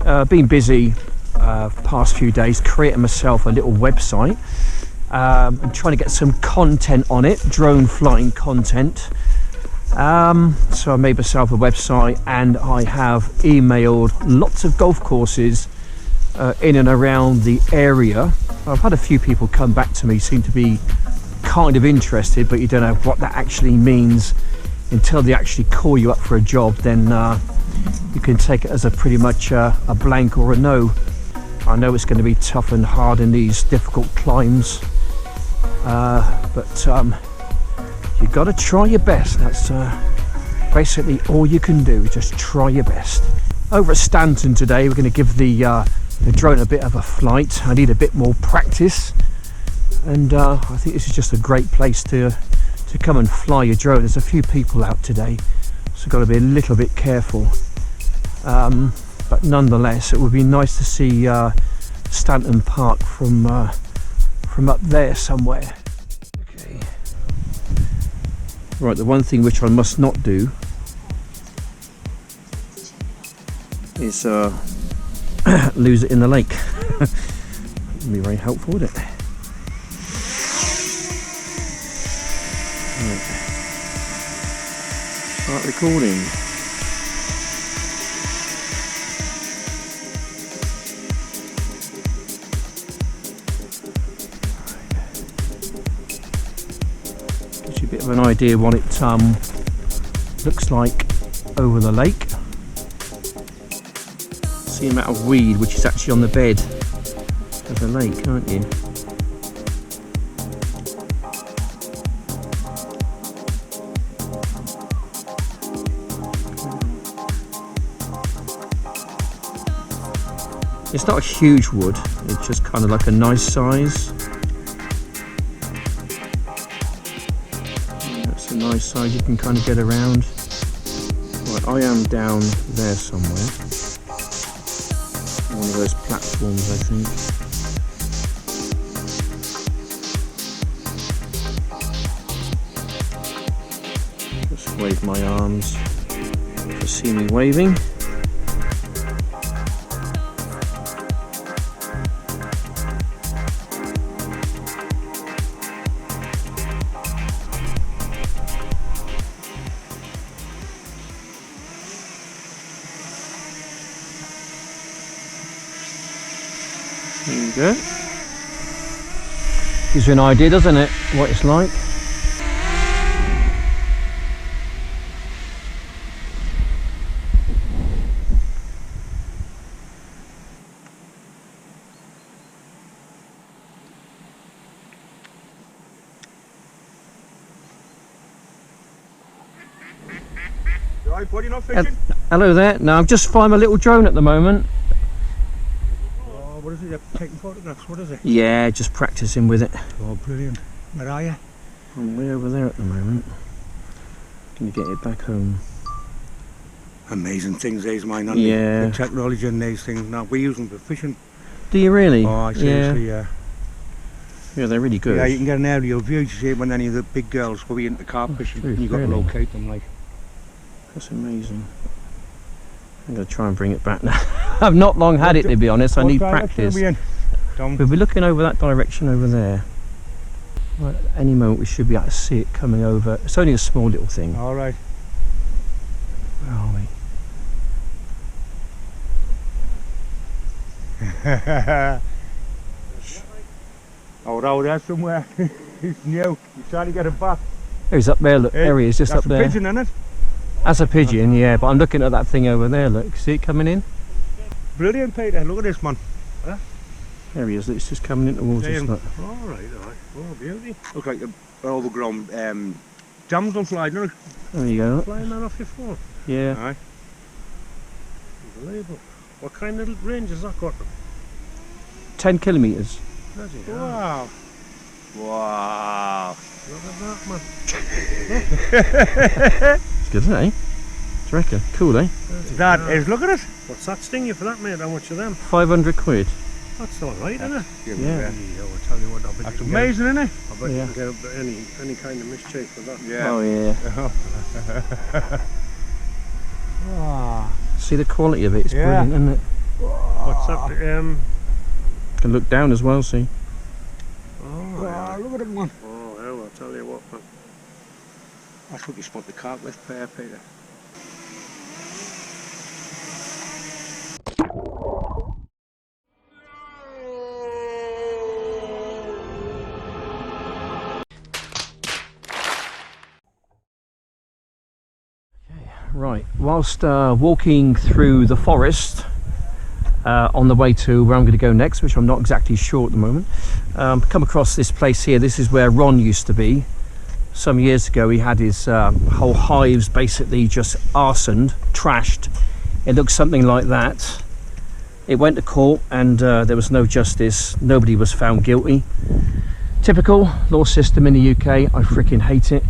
Been busy past few days creating myself a little website. I'm trying to get some content on it, drone flying content. So I made myself a website, and I have emailed lots of golf courses in and around the area. I've had a few people come back to me, seem to be kind of interested, but you don't know what that actually means until they actually call you up for a job. Then you can take it as a pretty much a blank or a no. I know it's going to be tough and hard in these difficult climbs, but you got to try your best. That's basically all you can do, just try your best. Over at Stanton today, we're going to give the drone a bit of a flight. I need a bit more practice, and I think this is just a great place to come and fly your drone. There's a few people out today, so got to be a little bit careful, but nonetheless it would be nice to see Stanton Park from up there somewhere. Okay. Right, the one thing which I must not do is lose it in the lake. Wouldn't be very helpful, would it? Right. Start recording. Gives you a bit of an idea what it looks like over the lake. See the amount of weed which is actually on the bed of the lake, can't you? It's not a huge wood, it's just kind of like a nice size. That's a nice size, you can kind of get around. Right, I am down there somewhere. One of those platforms, I think. Just wave my arms to see me waving. There you go. Gives you an idea, doesn't it, what it's like? Right, buddy, not fishing? Hello there. No, I'm just flying my little drone at the moment. What is it? You're taking photographs? What is it? Yeah, just practicing with it. Oh, brilliant. Where are you? I'm way over there at the moment. Gonna get it back home. Amazing things, these mine, aren't Yeah. they? The technology in these things now. We use them for fishing. Do you really? Oh, seriously, yeah. Yeah, they're really good. Yeah, you can get an aerial view, you see, when any of the big girls go into carp fishing. true, You've got really? to locate them, like. That's amazing. I'm going to try and bring it back now. I've not long had it, to be honest. I need practice. We'll be looking over that direction over there. Right, at any moment we should be able to see it coming over. It's only a small little thing. All right. Where are we? Oh, there somewhere. He's new. He's trying to get it back. Oh, he's up there, look. There he is, just up there. That's a pigeon, isn't it? That's a pigeon, yeah, but I'm looking at that thing over there, look. See it coming in? Brilliant, Peter. Look at this, man. Huh? There he is, it's just coming in towards us, look. All right. Oh, beauty. Looks like an overgrown jams on flying, doesn't it? There you go, look. Flying that off your phone? Yeah. Aye. Unbelievable. What kind of range has that got? 10 kilometres. Bloody hell. Wow. Wow. Look at that, man. It's good, isn't it? Eh? Do you reckon? Cool, eh? That is, look at it. What's that sting you for that, mate? How much of them? 500 quid. That's all right, isn't it? Yeah. I'll tell you what, I bet That's you amazing, isn't it? I bet Yeah. you can get any kind of mischief with that. Yeah. Oh, yeah. Wow. See the quality of it? It's Yeah. brilliant, isn't it? What's that? Can look down as well, see? Oh, Oh, look at him, man. oh, hell, I'll tell you what, man. That's what you spot the cart with, Peter. Right, whilst walking through the forest on the way to where I'm going to go next, which I'm not exactly sure at the moment, come across this place here. This is where Ron used to be. Some years ago he had his whole hives basically just arsoned, trashed. It looked something like that. It went to court and there was no justice. Nobody was found guilty. Typical law system in the UK. I freaking hate it.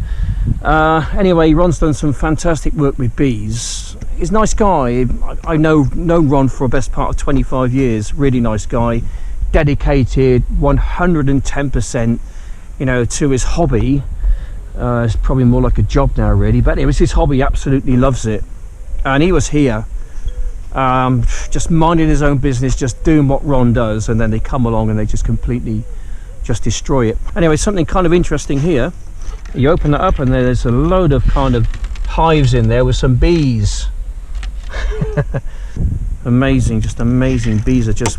Anyway, Ron's done some fantastic work with bees. He's a nice guy. I know Ron for a best part of 25 years. Really nice guy, dedicated 110%, you know, to his hobby. It's probably more like a job now, really, but it was his hobby. Absolutely loves it. And he was here, just minding his own business, just doing what Ron does, and then they come along and they just completely just destroy it. Anyway, something kind of interesting here. You open that up and there's a load of kind of hives in there with some bees. Amazing, just amazing. Bees are just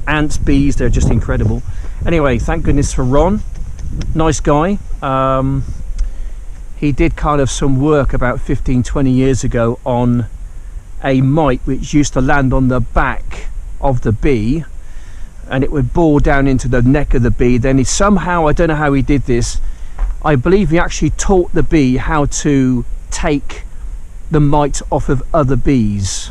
ants, bees, they're just incredible. Anyway, thank goodness for Ron. Nice guy. He did kind of some work about 15-20 years ago on a mite which used to land on the back of the bee, and it would bore down into the neck of the bee. Then he somehow, I don't know how he did this, I believe he actually taught the bee how to take the mite off of other bees.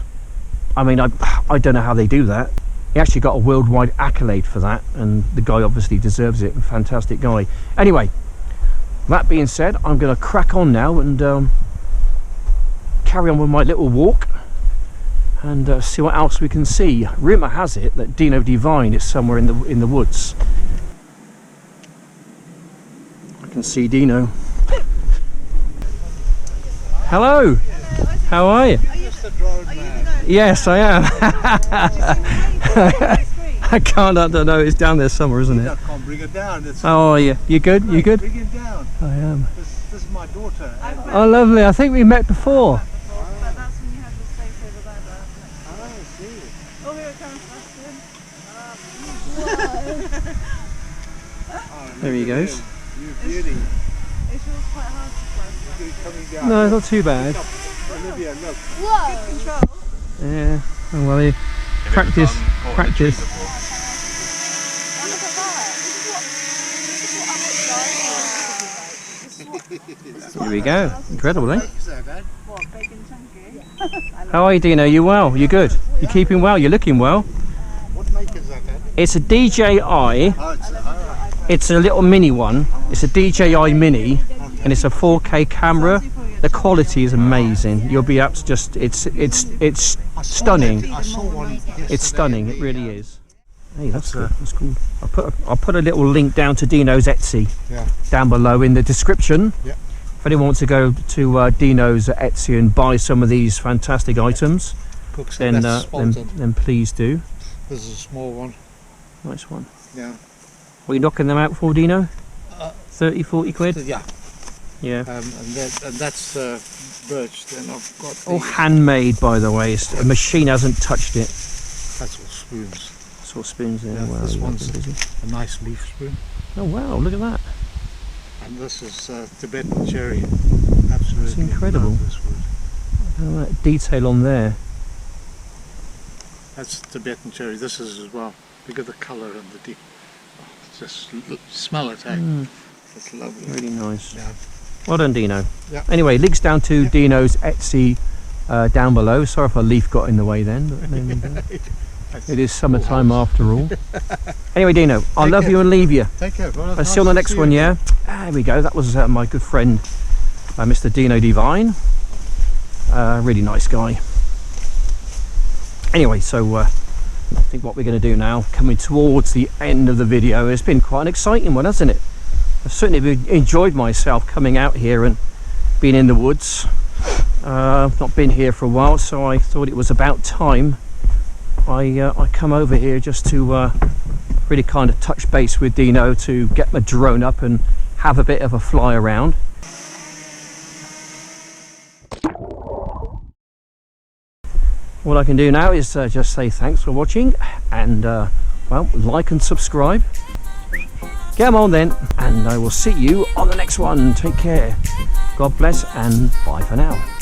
I mean, I don't know how they do that. He actually got a worldwide accolade for that, and the guy obviously deserves it. A fantastic guy. Anyway, that being said, I'm going to crack on now and carry on with my little walk and see what else we can see. Rumour has it that Dino Divine is somewhere in the woods. I can see Dino. Hello. How are you? Yes, I am. I can't. I don't know. It's down there somewhere, isn't it? I can't bring it down. Oh, yeah. You good? You good? Bring it down. I am. This is my daughter. Oh, lovely. I think we met before. But that's when you had the space over there. Oh, I see. Oh, here it comes. There he goes. You beauty. It feels quite hard to fly. You're coming down. No, it's not too bad. Olivia, look. Good control. Yeah. Oh, well, you practice. Practice. Oh, look at that. Here we go. Incredible, eh? Is that, Dad? What, big and chunky? How are you, Dino? You well? You good? You keeping well? You're looking well. What make is that, Dad? It's a DJI. Oh, it's It's a little mini one. It's a DJI Mini, and it's a 4K camera. The quality is amazing. You'll be up to just. It's stunning. I saw one yesterday. It's stunning. It really is. Hey, that's good. That's cool. I'll put a little link down to Dino's Etsy down below in the description. Yeah. If anyone wants to go to Dino's Etsy and buy some of these fantastic items, Cooks, then that's sponsored. then please do. This is a small one. Nice one. Yeah. What are you knocking them out for, Dino? 30, 40 quid? Yeah. Yeah. And that's birch. Then I've got All handmade, by the way. A machine hasn't touched it. that's all spoons. Sort of spoons there. Yeah, Wow, this you're one's busy. a nice leaf spoon. Oh wow, look at that. And this is Tibetan cherry. Absolutely. It's incredible. love this wood. Look at that detail on there. That's Tibetan cherry. This is as well. Look at the colour and the deep. Oh, just smell it, eh? It's lovely. Really nice. Yeah. Well done, Dino. Yeah. Anyway, links down to Dino's Etsy down below. Sorry if a leaf got in the way then. But it is summertime after all. Anyway, Dino, I'll Take love care. you and leave you. Take care. Well, I'll see you on the next one, yeah? There we go. That was my good friend, Mr. Dino Divine. Really nice guy. Anyway, so I think what we're going to do now, coming towards the end of the video, it's been quite an exciting one, hasn't it? I've certainly enjoyed myself coming out here and being in the woods. I've not been here for a while, so I thought it was about time I come over here just to really kind of touch base with Dino to get my drone up and have a bit of a fly around. All I can do now is just say thanks for watching, and well, like and subscribe. Get on then, and I will see you on the next one. Take care. God bless, and bye for now.